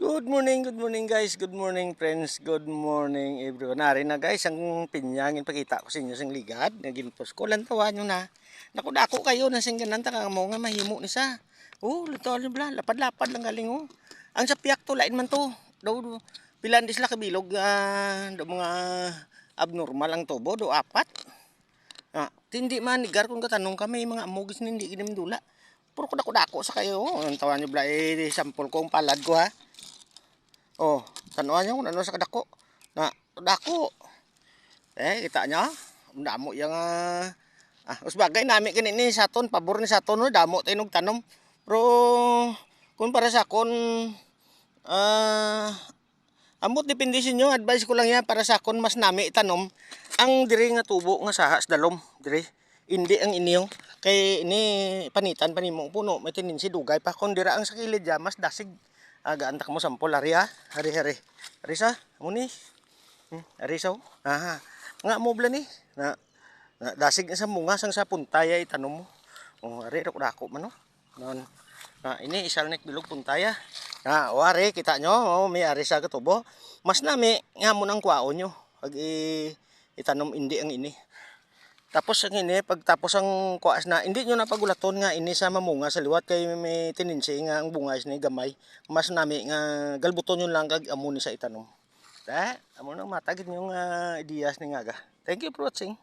Good morning guys, good morning friends, good morning everyone. Nari na guys, ang pinyangin pakita ko sa inyo sang ligad, naginpos ko, lantawan nyo na. Naku, dako kayo, nasing ganan, taka mo nga mahimo ni sa. Oh, luto nyo bla, lapad-lapad lang galing oh. Ang sapiak to, lain man to. Daw, pilan di sila kabilog, daw mga abnormal ang tubo, do apat. Tindi manigar kung katanong kami, mga amugis hindi kinimdula. Puro ko dako-dako sa kayo, ang tawa nyo bla, sampol ko ang palad ko ha. Oh, tanuan nyo kung ano sa kadako. Na, dako. Kita nyo? Damo yung usbagay nami kinini sa ton, pabor ni sa ton, no, damo tayo tanom. Pero, kung para sa kon, amot depende sa inyo, advice ko lang yan para sa kon mas nami tanom. Ang diri nga tubo nga sahas dalom, diri. Hindi ang inyong. Kay ini panitan panimong puno, may tininsi dugay pa. Kung dira ang sakilid ya, mas dasig. Gaantak mo sampol ari ha. Hari sa muni. Ari sa. Nga mo bla ni. Na dasig sa munga sang sa puntaya itanom mo. Ari dako man no. Non. Ini isalnek bilog puntaya. Wari kita nyo, may ari sa katubo. Mas nami nga mo nang kwaon nyo. Pag itanom hindi ang ini. Tapos ang ini, pagtapos ang kuas na, hindi nyo na pagulaton nga ini sa mamunga sa liwat kay may tendency nga ang bungay ni gamay. Mas nami nga galbuton nyo lang kag amo ni sa itanom. Amo nang matagid yung ideas ni nga. Thank you for watching.